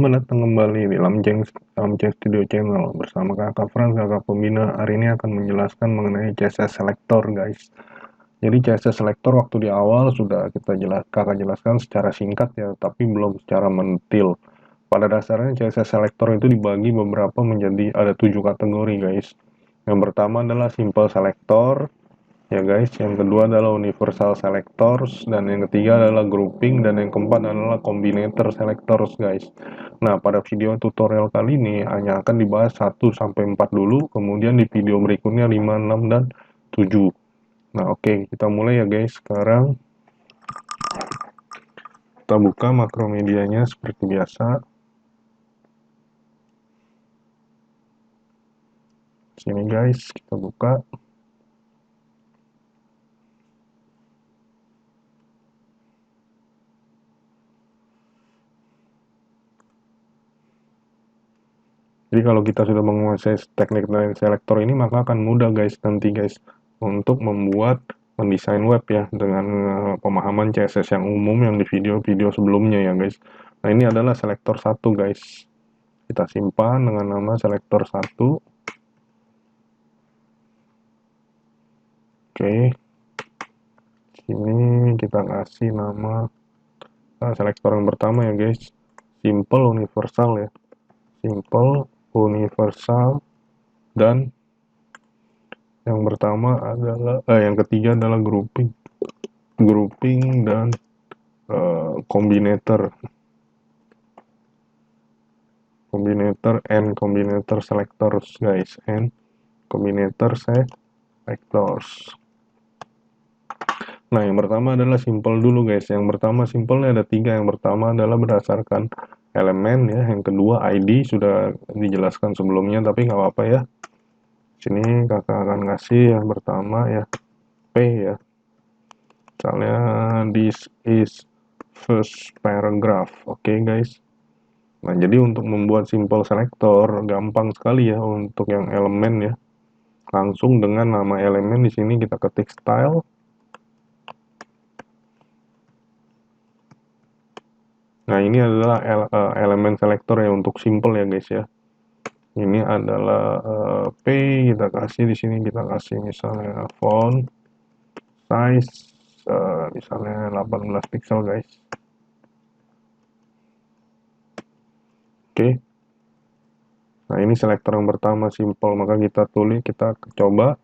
Selamat datang kembali di Lamjeng Studio Channel bersama kakak Frank, kakak pembina. Hari ini akan menjelaskan mengenai CSS Selector, guys. Jadi CSS Selector waktu di awal sudah kakak jelaskan secara singkat ya, tapi belum secara mentil. Pada dasarnya CSS Selector itu dibagi menjadi ada 7 kategori, guys. Yang pertama adalah Simple Selector, ya guys. Yang kedua adalah Universal Selectors, dan yang ketiga adalah Grouping, dan yang keempat adalah Combinator Selectors, guys. Nah, pada video tutorial kali ini hanya akan dibahas 1-4 dulu, kemudian di video berikutnya 5, 6, dan 7. Nah, oke, kita mulai ya guys. Sekarang kita buka makromedianya seperti biasa. Sini guys, kita buka. Jadi kalau kita sudah menguasai teknik line selector ini, maka akan mudah guys nanti guys untuk mendesain web ya dengan pemahaman CSS yang umum yang di video-video sebelumnya ya guys. Nah, ini adalah selektor 1 guys. Kita simpan dengan nama selektor 1. Oke. Sini kita kasih nama selektor yang pertama ya guys. Simple universal ya. Simple universal, dan yang ketiga adalah grouping dan combinator and combinator selectors guys, and combinator selectors. Nah, yang pertama adalah simple dulu guys. Yang pertama simple ada 3. Yang pertama adalah berdasarkan elemen ya. Yang kedua ID, sudah dijelaskan sebelumnya tapi nggak apa-apa ya. Sini kakak akan kasih yang pertama ya, P ya. Misalnya this is first paragraph. Oke guys. Nah, jadi untuk membuat simple selector gampang sekali ya untuk yang elemen ya. Langsung dengan nama elemen di sini kita ketik style. Nah, ini adalah elemen selector ya untuk simple ya guys ya. Ini adalah P, kita kasih di sini, kita kasih misalnya font size misalnya 18 pixel guys. Oke. Nah, ini selektor yang pertama simple, maka kita coba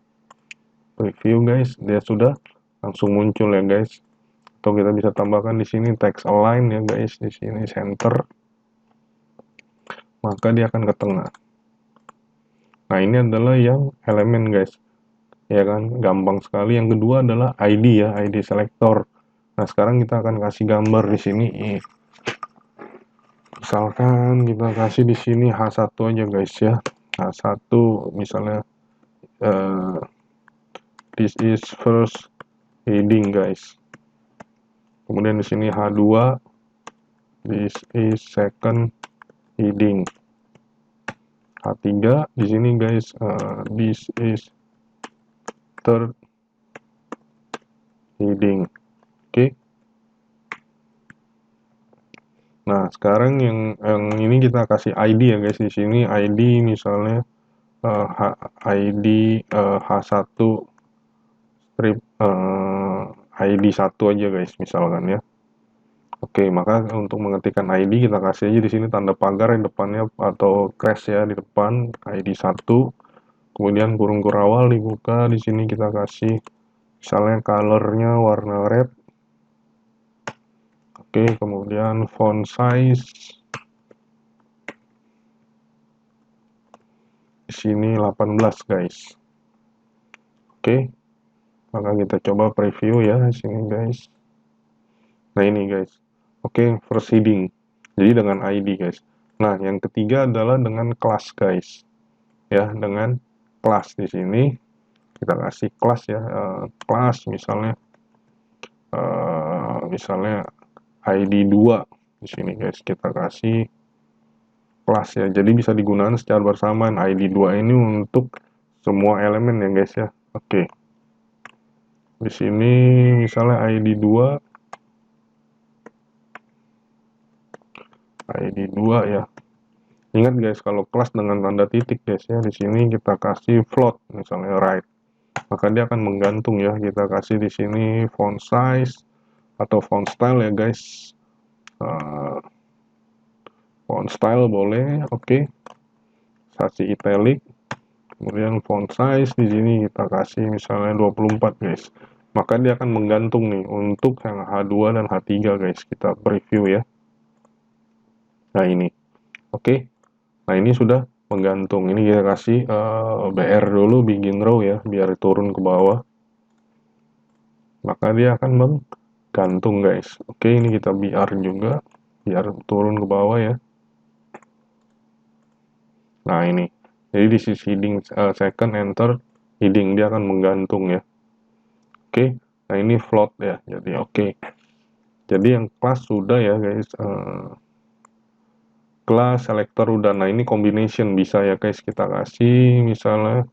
review guys, dia sudah langsung muncul ya guys. Atau kita bisa tambahkan di sini text align ya guys, di sini center, maka dia akan ke tengah. Nah, ini adalah yang elemen guys, ya kan, gampang sekali. Yang kedua adalah ID ya, ID selector. Nah, sekarang kita akan kasih gambar di sini. Misalkan kita kasih di sini H1 aja guys ya, H1 misalnya this is first heading guys. Kemudian di sini H2, this is second heading. H3 di sini guys, this is third heading. Oke. Nah, sekarang yang ini kita kasih ID ya guys. Di sini ID misalnya ID H1 strip ID 1 aja guys misalkan ya. Oke, maka untuk mengetikkan ID kita kasih aja di sini tanda pagar yang depannya atau crash ya di depan ID 1. Kemudian kurung kurawal dibuka, di sini kita kasih misalnya colornya warna red. Oke, kemudian font size di sini 18 guys. Oke. Maka kita coba preview ya di sini guys. Nah, ini guys. Oke, first heading. Jadi dengan ID guys. Nah, yang ketiga adalah dengan kelas guys. Ya, dengan kelas di sini kita kasih kelas ya, kelas misalnya ID 2 di sini guys, kita kasih kelas ya. Jadi bisa digunakan secara bersamaan ID 2 ini untuk semua elemen ya guys ya. Oke. Di sini misalnya ID 2 ya. Ingat guys, kalau kelas dengan tanda titik guys ya, di sini kita kasih float, misalnya right, maka dia akan menggantung ya. Kita kasih di sini font size atau font style ya guys. Font style boleh, oke. Kasih italic, kemudian font size di sini kita kasih misalnya 24 guys. Maka dia akan menggantung nih untuk yang H2 dan H3 guys. Kita preview ya. Nah ini, oke. Nah ini sudah menggantung. Ini kita kasih BR dulu, begin row ya, biar turun ke bawah. Maka dia akan menggantung guys. Oke, ini kita BR juga, biar turun ke bawah ya. Nah ini, jadi di sisi heading second enter heading dia akan menggantung ya. Oke, nah ini float ya. Jadi oke. Jadi yang kelas sudah ya guys. Kelas selector udah. Nah ini combination bisa ya guys, kita kasih misalnya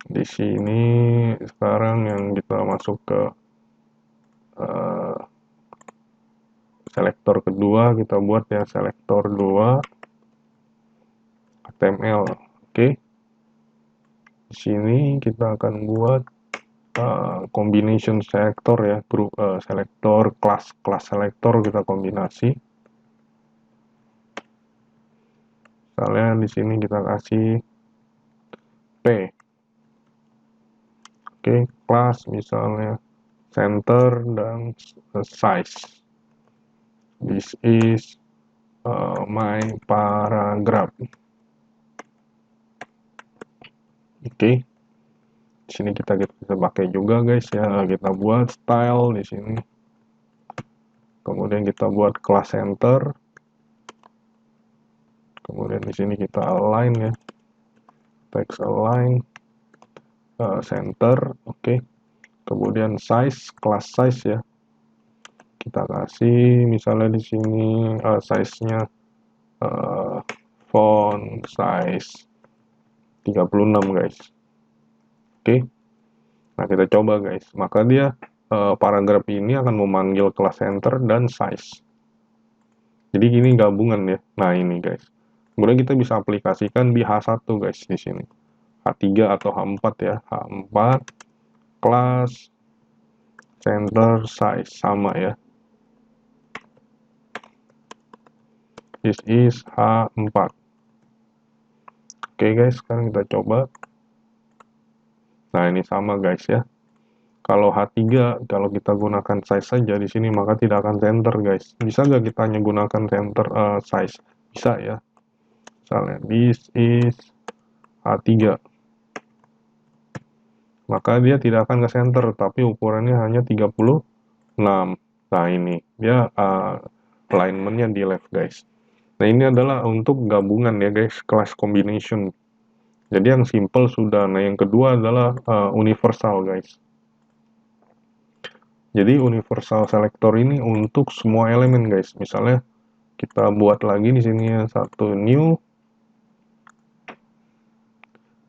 di sini sekarang yang kita masuk ke selektor kedua, kita buat ya selektor 2 HTML. Oke. Di sini kita akan buat combination selector ya, grup selector kelas selector kita kombinasi. Misalnya di sini kita kasih P. Oke, kelas misalnya center dan size. This is my paragraph. Oke. Di sini kita bisa pakai juga guys ya. Kita buat style di sini. Kemudian kita buat kelas center. Kemudian di sini kita align ya. Text align center, oke. Kemudian size, kelas size ya. Kita kasih misalnya di sini size-nya font size 36 guys. Oke. Nah, kita coba guys. Maka dia paragraf ini akan memanggil kelas center dan size. Jadi ini gabungan ya. Nah, ini guys. Kemudian kita bisa aplikasikan di H1 guys di sini. H3 atau H4 ya. H4 kelas center size sama ya. This is H4. Oke guys, sekarang kita coba. Nah, ini sama guys ya. Kalau H3, kalau kita gunakan size saja di sini, maka tidak akan center guys. Bisa nggak kita hanya gunakan center size? Bisa ya. Misalnya, this is H3. Maka dia tidak akan ke center, tapi ukurannya hanya 36. Nah, ini. Dia alignment-nya di left guys. Nah, ini adalah untuk gabungan ya guys, class combination. Jadi yang simple sudah. Nah, yang kedua adalah universal guys. Jadi universal selector ini untuk semua elemen guys. Misalnya kita buat lagi di sini ya, satu new.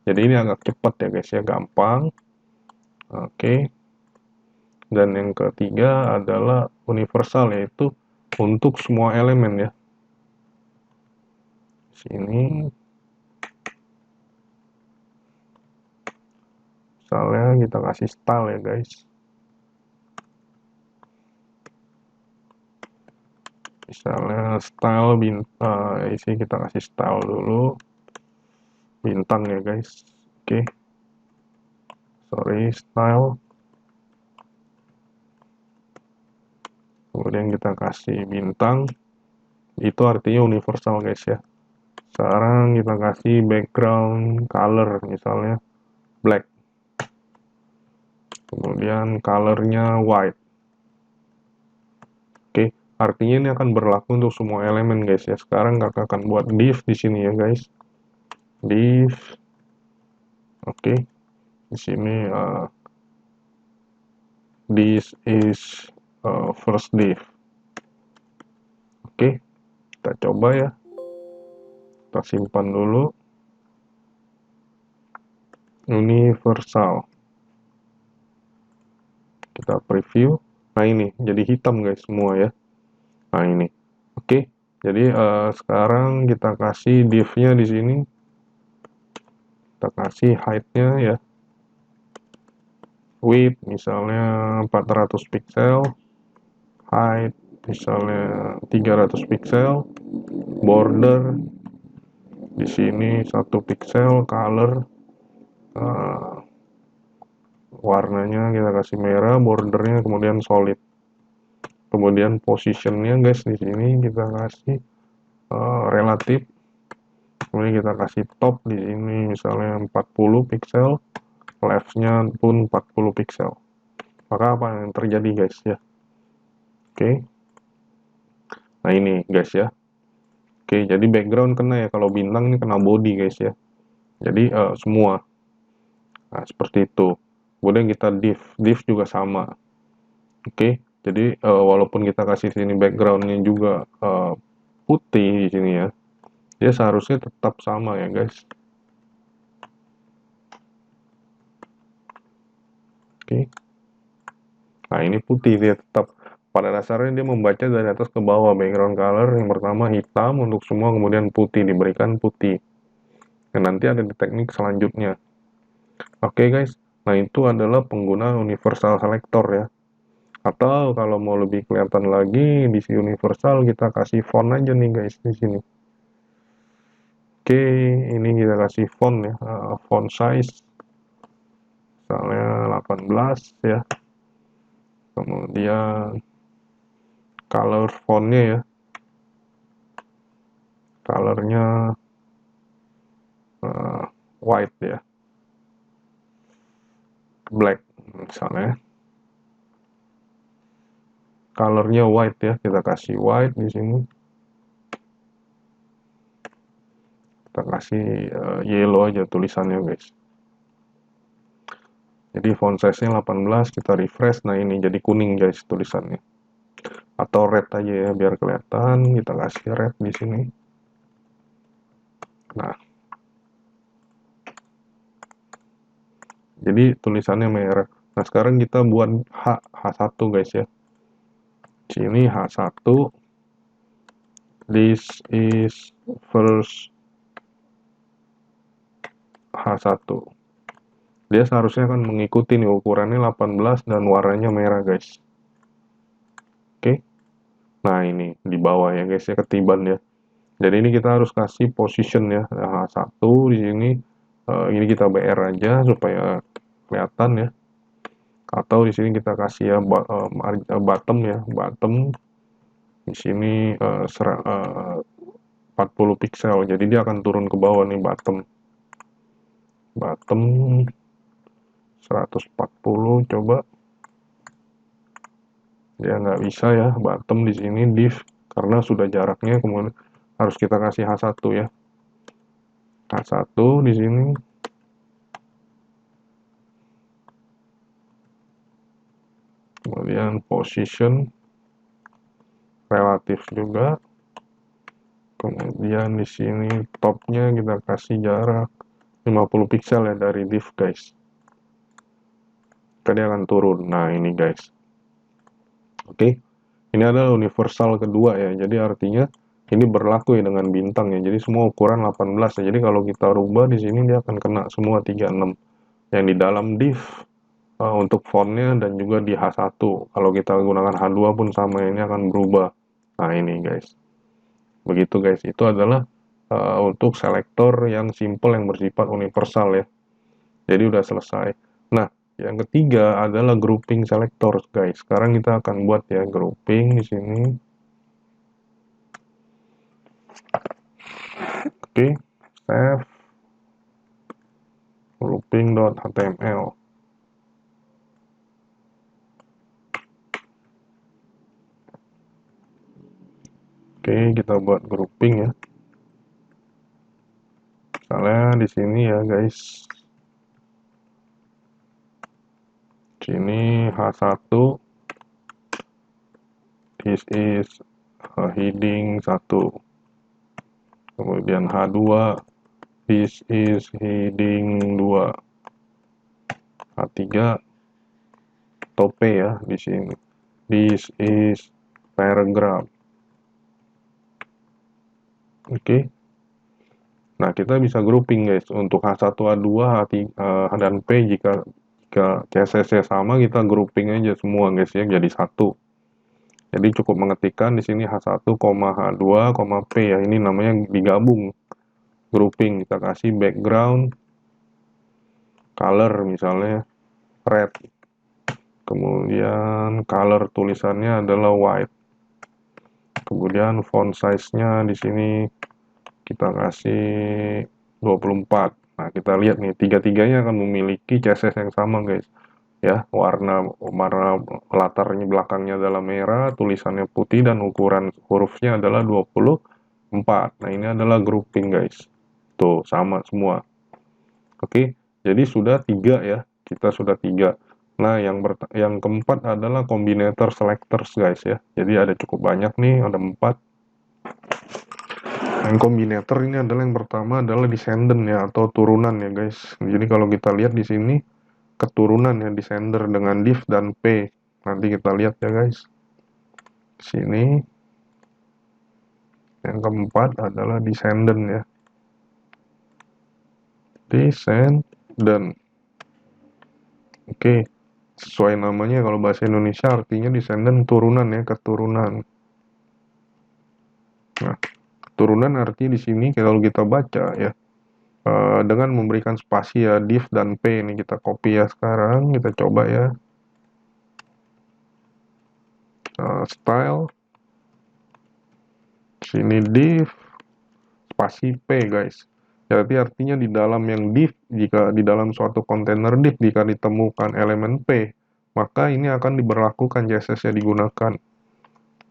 Jadi ini agak cepat ya guys ya, gampang. Oke. Dan yang ketiga adalah universal, yaitu untuk semua elemen ya. Sini misalnya kita kasih style ya guys. Misalnya style isi kita kasih style dulu, bintang ya guys. Oke. Sorry, style. Kemudian kita kasih bintang. Itu artinya universal guys ya. Sekarang kita kasih background color misalnya black. Kemudian colornya white. Oke, artinya ini akan berlaku untuk semua elemen guys ya. Sekarang kakak akan buat div di sini ya guys. Div. Oke. Di sini this is first div. Oke. Kita coba ya. Kita simpan dulu. Universal. Kita preview. Nah ini jadi hitam guys semua ya. Nah ini. Oke. Jadi sekarang kita kasih div-nya di sini, kita kasih height-nya ya, width misalnya 400 pixel, height misalnya 300 pixel, border di sini 1 pixel, color warnanya kita kasih merah, bordernya kemudian solid. Kemudian positionnya guys di sini kita kasih relatif. Kemudian kita kasih top di sini misalnya 40 pixel, left-nya pun 40 pixel. Maka apa yang terjadi guys ya? Oke. Nah ini guys ya. Oke, jadi background kena ya. Kalau bintang ini kena body guys ya. Jadi semua. Nah, seperti itu. Kemudian kita div juga sama. Oke, jadi walaupun kita kasih sini backgroundnya juga putih di sini ya, dia seharusnya tetap sama ya guys. Oke. Nah ini putih, dia tetap pada dasarnya dia membaca dari atas ke bawah. Background color yang pertama hitam untuk semua, kemudian putih, diberikan putih. Dan nanti ada di teknik selanjutnya. Oke guys, nah itu adalah penggunaan universal selector ya. Atau kalau mau lebih kelihatan lagi di si universal, kita kasih font aja nih guys di sini. Oke, ini kita kasih font ya, font size misalnya 18 ya. Kemudian color fontnya ya, colornya white ya, black misalnya. Colornya white ya, kita kasih white di sini. Kita kasih yellow aja tulisannya guys. Jadi font size-nya 18, kita refresh, nah ini jadi kuning guys tulisannya. Atau red aja ya biar kelihatan, kita kasih red di sini. Nah, jadi tulisannya merah. Nah, sekarang kita buat H1 guys ya. Sini H1, this is first H1. Dia seharusnya akan mengikuti nih ukurannya 18 dan warnanya merah guys. Oke. Nah, ini di bawah ya guys ya, ketiban ya. Jadi ini kita harus kasih position ya. H1 di sini ini kita BR aja supaya kelihatan ya. Atau di sini kita kasih ya bottom ya, bottom di sini 40 pixel. Jadi dia akan turun ke bawah nih bottom. Bottom 140 coba. Dia nggak bisa ya bottom di sini div karena sudah jaraknya, kemudian harus kita kasih H1 ya. H1 di sini. Kemudian position relatif juga. Kemudian di sini topnya kita kasih jarak 50 pixel ya dari div guys. Tadi akan turun. Nah ini guys. Oke. Ini adalah universal kedua ya. Jadi artinya ini berlaku ya dengan bintang ya. Jadi semua ukuran 18 ya. Jadi kalau kita rubah di sini dia akan kena semua 36. Yang di dalam div untuk fontnya dan juga di H1. Kalau kita gunakan H2 pun sama, ini akan berubah. Nah ini guys. Begitu guys. Itu adalah untuk selektor yang simple yang bersifat universal ya. Jadi udah selesai. Nah, yang ketiga adalah grouping selector guys. Sekarang kita akan buat ya grouping di sini. Oke, save grouping.html. Oke, kita buat grouping ya. Misalnya di sini ya guys. Sini H1, this is heading 1. Kemudian H2, this is heading 2. H3, tope ya di sini. This is paragraph. Oke. Nah, kita bisa grouping guys untuk H1, H2, H3, dan P jika CSS-nya sama kita grouping aja semua guys ya jadi satu. Jadi cukup mengetikkan di sini H1, H2, P ya. Ini namanya digabung grouping. Kita kasih background color misalnya red. Kemudian color tulisannya adalah white. Kemudian font size-nya di sini kita kasih 24. Nah, kita lihat nih, tiga-tiganya akan memiliki CSS yang sama, guys. Ya, warna latarnya belakangnya adalah merah, tulisannya putih, dan ukuran hurufnya adalah 24. Nah, ini adalah grouping, guys. Tuh, sama semua. Oke, jadi sudah tiga ya. Kita sudah tiga. Nah, yang keempat adalah combinator selectors, guys ya. Jadi ada cukup banyak nih, ada 4. Yang kombinator ini adalah yang pertama adalah descendant ya atau turunan ya guys. Jadi kalau kita lihat di sini keturunan ya descender dengan div dan p. Nanti kita lihat ya guys. Sini yang keempat adalah descendant ya. Descendant. Oke. Sesuai namanya kalau bahasa Indonesia artinya descendant turunan ya, keturunan. Nah, keturunan arti di sini kalau kita baca ya dengan memberikan spasi ya div dan p ini kita copy ya sekarang kita coba ya style sini div spasi p guys. Jadi artinya di dalam yang div jika di dalam suatu kontainer div jika ditemukan elemen p maka ini akan diberlakukan CSS yang digunakan.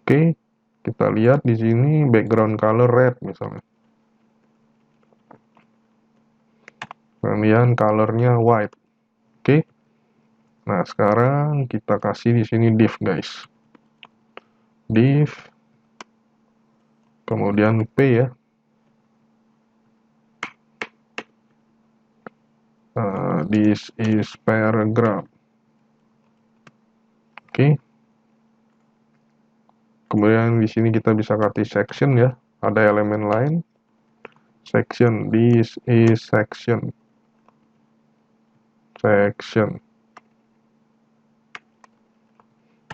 Oke, kita lihat di sini background color red misalnya. Kemudian colornya white. Oke. Nah, sekarang kita kasih di sini div, guys. Div kemudian p ya. This is paragraph. Oke. Kemudian di sini kita bisa kasih section ya. Ada elemen lain. Section. This is section. Section.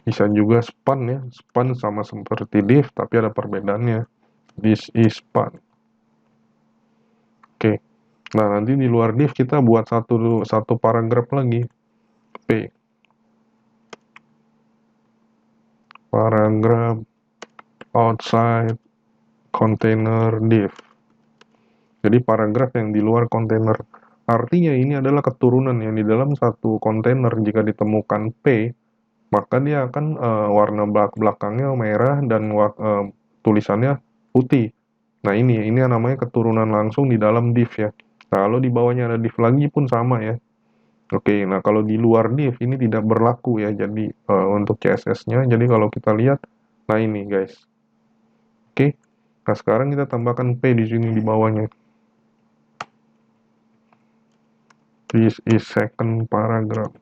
Bisa juga span ya. Span sama seperti div tapi ada perbedaannya. This is span. Oke. Nah, nanti di luar div kita buat satu paragraf lagi. P. Paragraph outside container div. Jadi paragraf yang di luar kontainer. Artinya ini adalah keturunan yang di dalam satu kontainer jika ditemukan P, maka dia akan warna belakangnya merah dan tulisannya putih. Nah, ini yang namanya keturunan langsung di dalam div ya. Nah, kalau di bawahnya ada div lagi pun sama ya. Oke, nah kalau di luar div ini tidak berlaku ya. Jadi untuk CSS-nya, jadi kalau kita lihat, nah ini guys. Oke, nah sekarang kita tambahkan P di sini di bawahnya. This is second paragraph.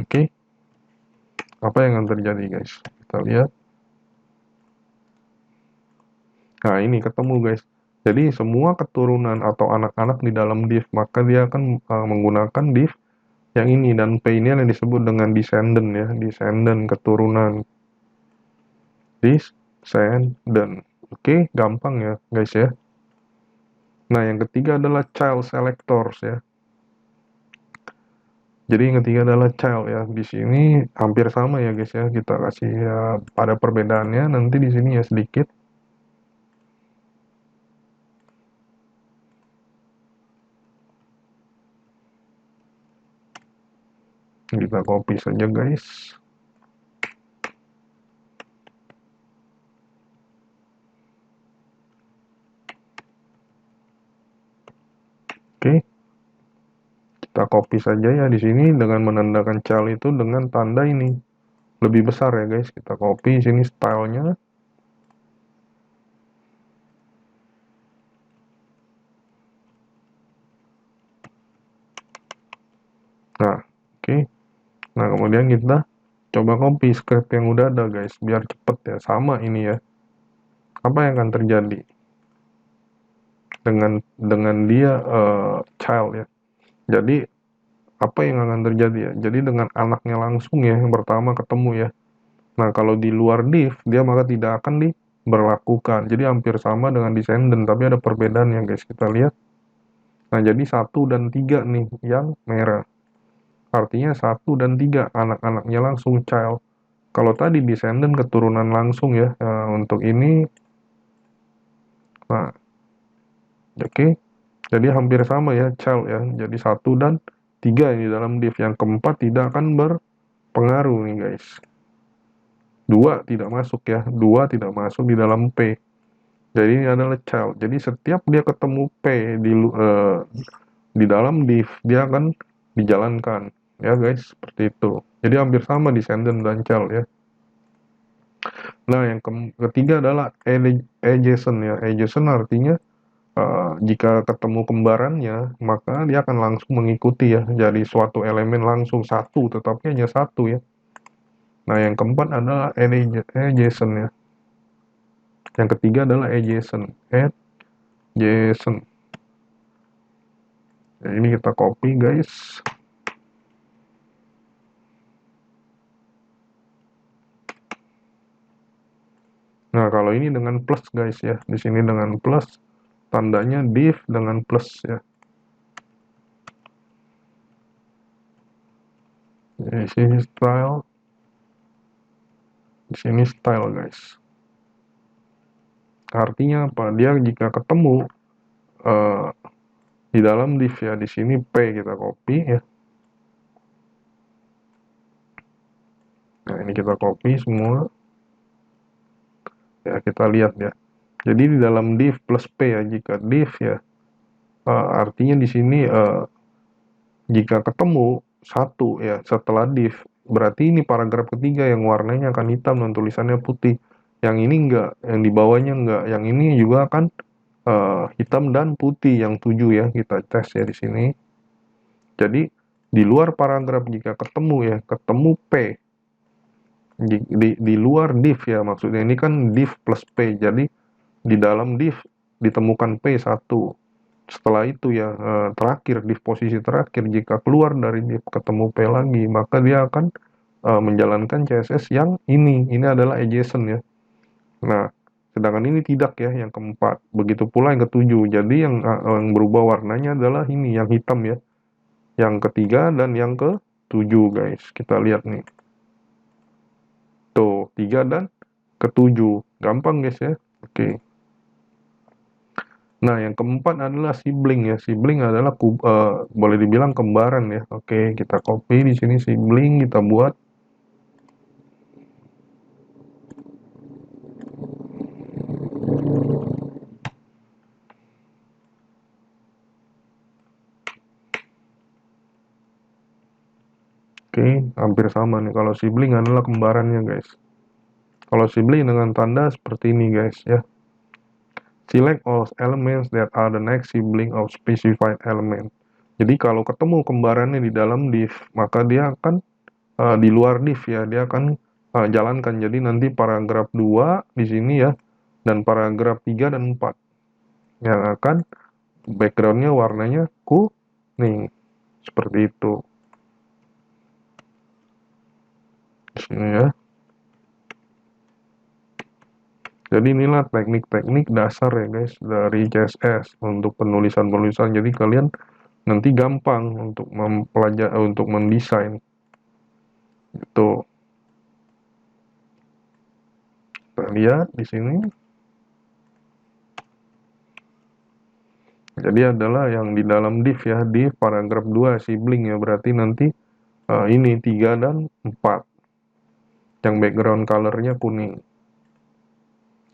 Oke, apa yang akan terjadi guys? Kita lihat. Nah ini ketemu guys. Jadi semua keturunan atau anak-anak di dalam div maka dia akan menggunakan div yang ini dan P ini yang disebut dengan descendant ya, descendant keturunan. Descendant. Oke, gampang ya guys ya. Nah yang ketiga adalah child selectors ya. Jadi yang ketiga adalah child ya. Di sini hampir sama ya guys ya. Kita kasih ya pada perbedaannya nanti di sini ya sedikit. Kita copy saja guys. Oke. Kita copy saja ya di sini dengan menandakan child itu dengan tanda ini. Lebih besar ya guys. Kita copy sini stylenya. Nah, oke. Nah, kemudian kita Coba copy script yang udah ada guys, biar cepet ya. Sama ini ya. Apa yang akan terjadi dengan dia child ya. Jadi apa yang akan terjadi ya? Jadi dengan anaknya langsung ya, yang pertama ketemu ya. Nah, kalau di luar div, dia maka tidak akan diberlakukan. Jadi hampir sama dengan descendant, tapi ada perbedaan ya guys, kita lihat. Nah, jadi 1 dan 3 nih, yang merah. Artinya 1 dan 3, anak-anaknya langsung child. Kalau tadi descendant keturunan langsung ya, untuk ini, nah, oke. Jadi hampir sama ya, child ya. Jadi 1 dan 3 ini dalam div. Yang keempat tidak akan berpengaruh nih guys. 2 tidak masuk ya, 2 tidak masuk di dalam P. Jadi ini adalah child. Jadi setiap dia ketemu P di dalam div, dia akan dijalankan ya guys, seperti itu. Jadi hampir sama descendant dan child ya. Nah, yang ketiga adalah adjacent ya. Adjacent artinya jika ketemu kembarannya, maka dia akan langsung mengikuti ya. Jadi suatu elemen langsung satu, tetapi hanya satu ya. Nah, yang keempat adalah adjacent ya. Yang ketiga adalah adjacent. Adjacent. Nah, ini kita copy guys. Nah, kalau ini dengan plus guys ya. Di sini dengan plus, tandanya div dengan plus ya. Di sini style. Di sini style guys. Artinya apa? Dia jika ketemu di dalam div ya, di sini P kita copy ya. Nah, ini kita copy semua. Ya, kita lihat ya. Jadi di dalam div plus P ya, jika div ya, artinya di sini jika ketemu satu ya setelah div, berarti ini paragraf ketiga yang warnanya akan hitam dan tulisannya putih. Yang ini enggak, yang di bawahnya enggak. Yang ini juga akan hitam dan putih yang 7 ya, kita tes ya di sini. Jadi di luar paragraf jika ketemu ya, ketemu P di luar div ya, maksudnya ini kan div plus P. Jadi di dalam div ditemukan P1. Setelah itu ya terakhir di posisi terakhir jika keluar dari div ketemu P lagi, maka dia akan menjalankan CSS yang ini adalah adjacent ya. Nah, sedangkan ini tidak ya, yang keempat. Begitu pula yang ketujuh. Jadi yang berubah warnanya adalah ini yang hitam ya. Yang ketiga dan yang ketujuh guys. Kita lihat nih. Tuh, 3 dan ketujuh. Gampang guys ya. Oke. Nah, yang keempat adalah sibling ya. Sibling adalah boleh dibilang kembaran ya. Oke, kita copy di sini sibling, kita buat. Oke, hampir sama nih. Kalau sibling adalah kembarannya guys. Kalau sibling dengan tanda seperti ini guys ya. Select all elements that are the next sibling of specified element. Jadi kalau ketemu kembarannya di dalam div, maka dia akan di luar div ya, dia akan jalankan. Jadi nanti paragraf 2 di sini ya, dan paragraf 3 dan 4 yang akan backgroundnya warnanya kuning. Seperti itu. Di sini ya. Jadi inilah teknik-teknik dasar ya guys dari CSS untuk penulisan-penulisan. Jadi kalian nanti gampang untuk mempelajari, untuk mendesain. Itu. Kita lihat di sini. Jadi adalah yang di dalam div ya, div paragraf 2 sibling ya, berarti nanti ini 3 dan 4. Yang background colornya kuning.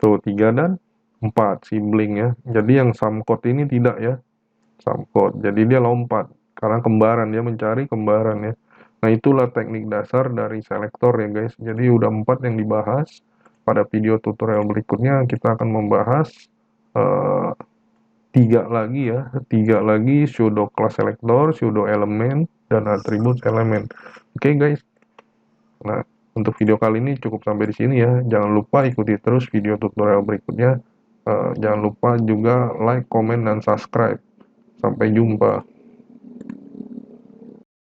Tuh 3 dan 4 sibling ya. Jadi yang sum code ini tidak ya. Sum code. Jadi dia lompat karena kembaran, dia mencari kembaran ya. Nah, itulah teknik dasar dari selektor ya guys. Jadi udah 4 yang dibahas. Pada video tutorial berikutnya kita akan membahas 3 lagi ya. 3 lagi pseudo class selector, pseudo element, dan atribut elemen. Oke guys. Nah, Untuk video kali ini cukup sampai di sini ya. Jangan lupa ikuti terus video tutorial berikutnya. Jangan lupa juga like, komen, dan subscribe. Sampai jumpa.